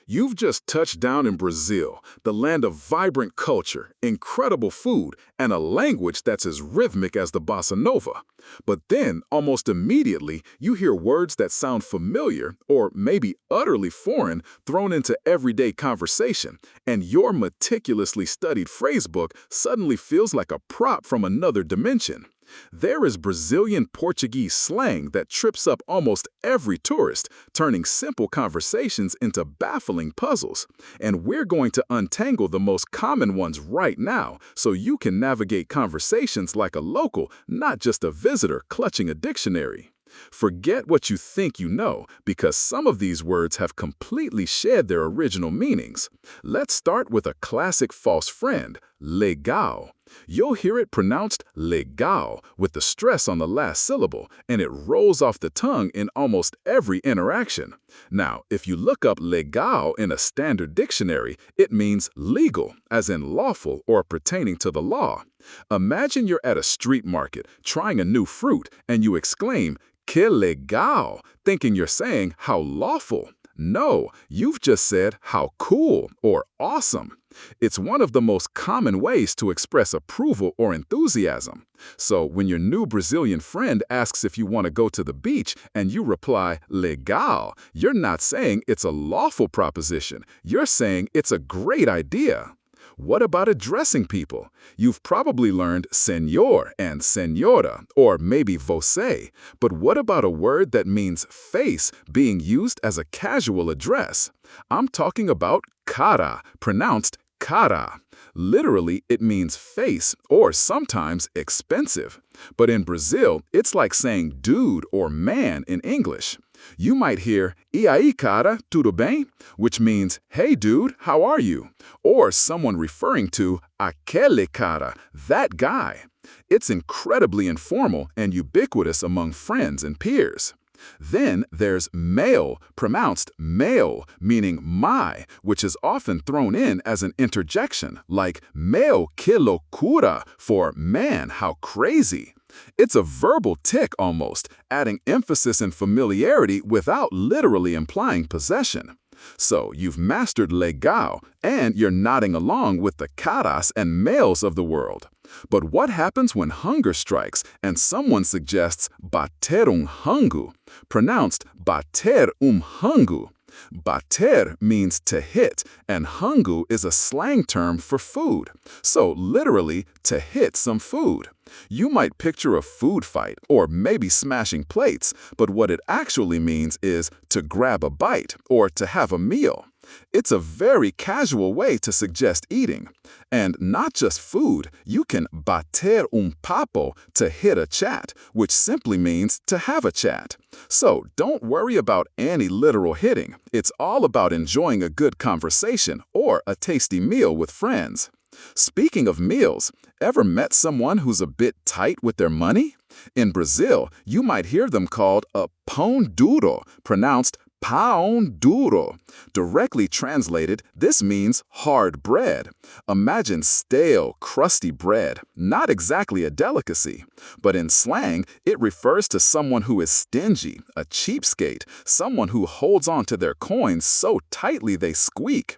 You've just touched down in Brazil, the land of vibrant culture, incredible food, and a language that's as rhythmic as the bossa nova. But then, almost immediately, you hear words that sound familiar, or maybe utterly foreign, thrown into everyday conversation, and your meticulously studied phrasebook suddenly feels like a prop from another dimension. There is Brazilian Portuguese slang that trips up almost every tourist, turning simple conversations into baffling puzzles. And we're going to untangle the most common ones right now so you can navigate conversations like a local, not just a visitor clutching a dictionary. Forget what you think you know, because some of these words have completely shed their original meanings. Let's start with a classic false friend, legal. You'll hear it pronounced legal with the stress on the last syllable, and it rolls off the tongue in almost every interaction. Now, if you look up legal in a standard dictionary, it means legal, as in lawful or pertaining to the law. Imagine you're at a street market trying a new fruit, and you exclaim, "Que legal," thinking you're saying, "How lawful." No, you've just said, "How cool," or "awesome." It's one of the most common ways to express approval or enthusiasm. So when your new Brazilian friend asks if you want to go to the beach and you reply, "Legal," you're not saying it's a lawful proposition. You're saying it's a great idea. What about addressing people? You've probably learned señor and señora, or maybe você. But what about a word that means face being used as a casual address? I'm talking about cara, pronounced cara. Literally, it means face or sometimes expensive. But in Brazil, it's like saying dude or man in English. You might hear, "E aí, cara, tudo bem?" which means, "Hey dude, how are you?" Or someone referring to aquele cara, that guy. It's incredibly informal and ubiquitous among friends and peers. Then there's meu, pronounced meu, meaning my, which is often thrown in as an interjection, like meu que loucura for man, how crazy. It's a verbal tick almost, adding emphasis and familiarity without literally implying possession. So you've mastered legal, and you're nodding along with the caras and males of the world. But what happens when hunger strikes and someone suggests bater hangu, pronounced bater hangu? Bater means to hit, and hangu is a slang term for food. So literally, to hit some food. You might picture a food fight or maybe smashing plates, but what it actually means is to grab a bite or to have a meal. It's a very casual way to suggest eating. And not just food, you can bater papo to hit a chat, which simply means to have a chat. So don't worry about any literal hitting. It's all about enjoying a good conversation or a tasty meal with friends. Speaking of meals, ever met someone who's a bit tight with their money? In Brazil, you might hear them called a pão-duro, pronounced pão-duro. Directly translated, this means hard bread. Imagine stale, crusty bread, not exactly a delicacy. But in slang, it refers to someone who is stingy, a cheapskate, someone who holds on to their coins so tightly they squeak.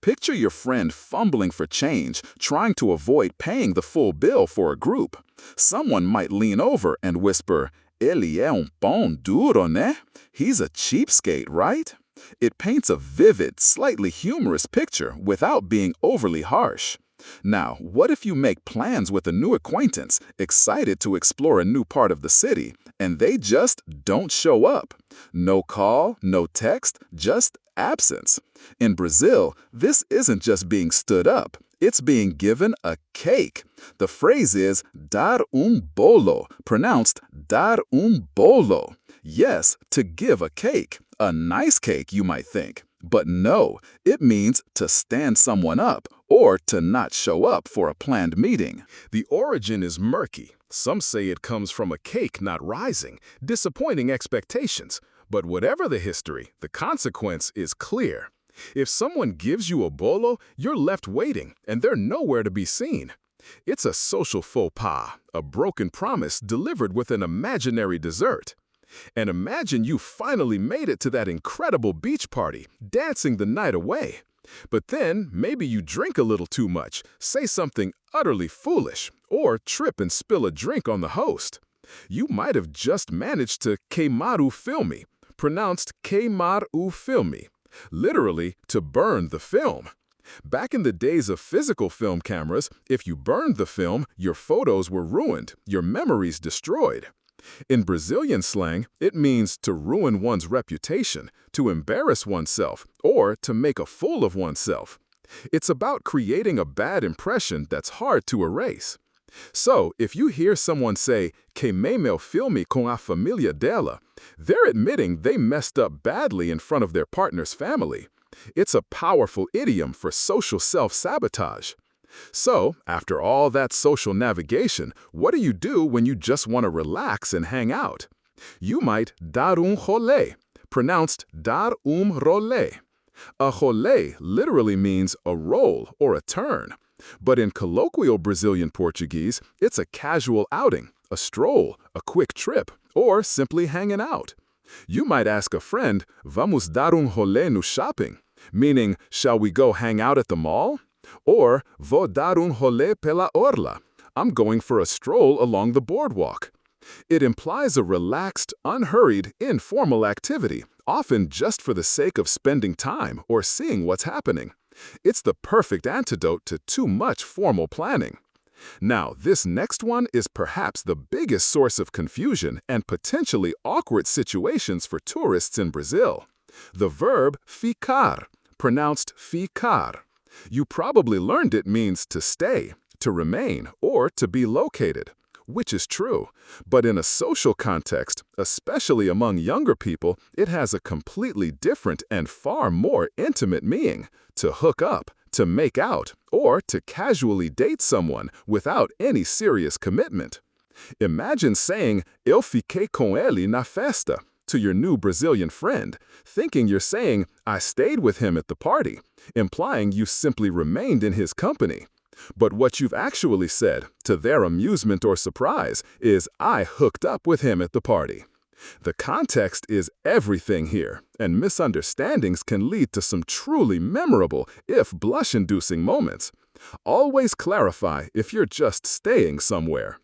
Picture your friend fumbling for change, trying to avoid paying the full bill for a group. Someone might lean over and whisper, "Ele é pão-duro, né?" He's a cheapskate, right? It paints a vivid, slightly humorous picture without being overly harsh. Now, what if you make plans with a new acquaintance, excited to explore a new part of the city, and they just don't show up? No call, no text, just absence. In Brazil, this isn't just being stood up, it's being given a cake. The phrase is dar bolo, pronounced dar bolo. Yes, to give a cake. A nice cake, you might think. But no, it means to stand someone up or to not show up for a planned meeting. The origin is murky. Some say it comes from a cake not rising, disappointing expectations. But whatever the history, the consequence is clear. If someone gives you a bolo, you're left waiting, and they're nowhere to be seen. It's a social faux pas, a broken promise delivered with an imaginary dessert. And imagine you finally made it to that incredible beach party, dancing the night away. But then maybe you drink a little too much, say something utterly foolish, or trip and spill a drink on the host. You might have just managed to queimar o filme, pronounced queimar o filme, literally to burn the film. Back in the days of physical film cameras, if you burned the film, your photos were ruined, your memories destroyed. In Brazilian slang, it means to ruin one's reputation, to embarrass oneself, or to make a fool of oneself. It's about creating a bad impression that's hard to erase. So, if you hear someone say, queimei meu filme com a família dela, they're admitting they messed up badly in front of their partner's family. It's a powerful idiom for social self-sabotage. So, after all that social navigation, what do when you just want to relax and hang out? You might dar rolê, pronounced dar rolê. A rolê literally means a roll or a turn. But in colloquial Brazilian Portuguese, it's a casual outing, a stroll, a quick trip, or simply hanging out. You might ask a friend, vamos dar rolê no shopping, meaning, shall we go hang out at the mall? Or, vou dar rolê pela orla, I'm going for a stroll along the boardwalk. It implies a relaxed, unhurried, informal activity, often just for the sake of spending time or seeing what's happening. It's the perfect antidote to too much formal planning. Now, this next one is perhaps the biggest source of confusion and potentially awkward situations for tourists in Brazil. The verb ficar, pronounced ficar. You probably learned it means to stay, to remain, or to be located, which is true. But in a social context, especially among younger people, it has a completely different and far more intimate meaning: to hook up, to make out, or to casually date someone without any serious commitment. Imagine saying, eu fiquei com ele na festa, to your new Brazilian friend, thinking you're saying, I stayed with him at the party, implying you simply remained in his company. But what you've actually said, to their amusement or surprise, is, I hooked up with him at the party. The context is everything here, and misunderstandings can lead to some truly memorable, if blush-inducing moments. Always clarify if you're just staying somewhere.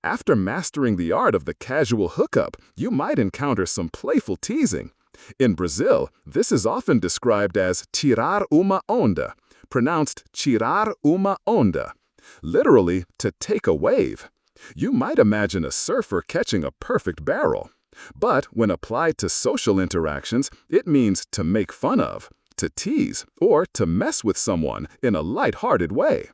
After mastering the art of the casual hookup, you might encounter some playful teasing. In Brazil, this is often described as tirar uma onda, pronounced tirar uma onda, literally to take a wave. You might imagine a surfer catching a perfect barrel. But when applied to social interactions, it means to make fun of, to tease, or to mess with someone in a light-hearted way.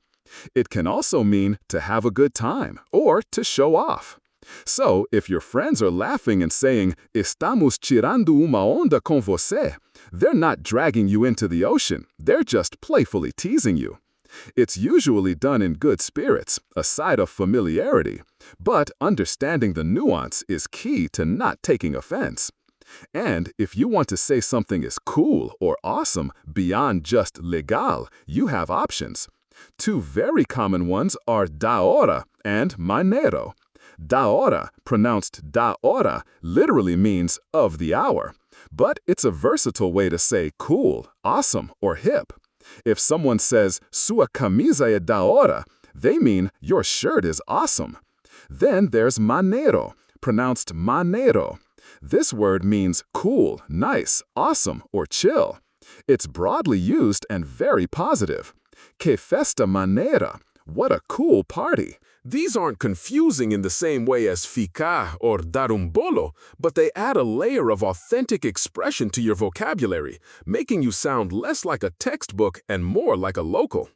It can also mean to have a good time, or to show off. So, if your friends are laughing and saying, estamos tirando uma onda com você, they're not dragging you into the ocean, they're just playfully teasing you. It's usually done in good spirits, a sign of familiarity, but understanding the nuance is key to not taking offense. And if you want to say something is cool or awesome beyond just legal, you have options. Two very common ones are da hora and maneiro. Da hora, pronounced da hora, literally means of the hour, but it's a versatile way to say cool, awesome, or hip. If someone says, sua camisa é da hora, they mean your shirt is awesome. Then there's maneiro, pronounced maneiro. This word means cool, nice, awesome, or chill. It's broadly used and very positive. Que festa maneira! What a cool party! These aren't confusing in the same way as ficar or dar bolo, but they add a layer of authentic expression to your vocabulary, making you sound less like a textbook and more like a local.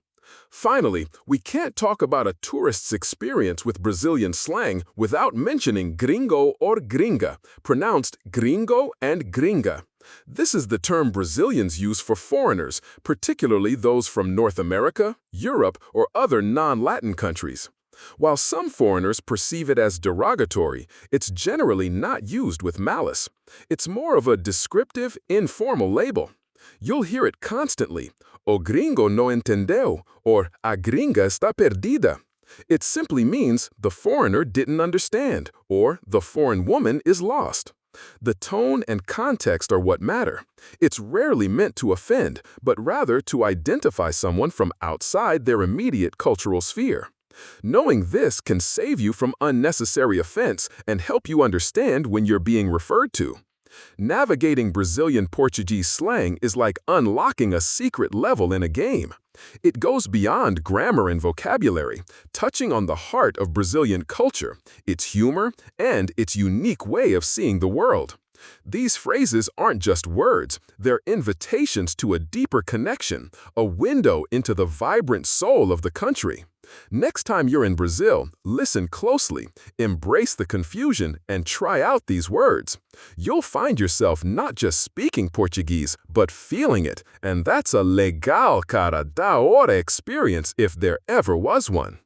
Finally, we can't talk about a tourist's experience with Brazilian slang without mentioning gringo or gringa, pronounced gringo and gringa. This is the term Brazilians use for foreigners, particularly those from North America, Europe, or other non-Latin countries. While some foreigners perceive it as derogatory, it's generally not used with malice. It's more of a descriptive, informal label. You'll hear it constantly, o gringo no entendeu, or a gringa está perdida. It simply means the foreigner didn't understand, or the foreign woman is lost. The tone and context are what matter. It's rarely meant to offend, but rather to identify someone from outside their immediate cultural sphere. Knowing this can save you from unnecessary offense and help you understand when you're being referred to. Navigating Brazilian Portuguese slang is like unlocking a secret level in a game. It goes beyond grammar and vocabulary, touching on the heart of Brazilian culture, its humor, and its unique way of seeing the world. These phrases aren't just words, they're invitations to a deeper connection, a window into the vibrant soul of the country. Next time you're in Brazil, listen closely, embrace the confusion, and try out these words. You'll find yourself not just speaking Portuguese, but feeling it, and that's a legal, cara da hora experience if there ever was one.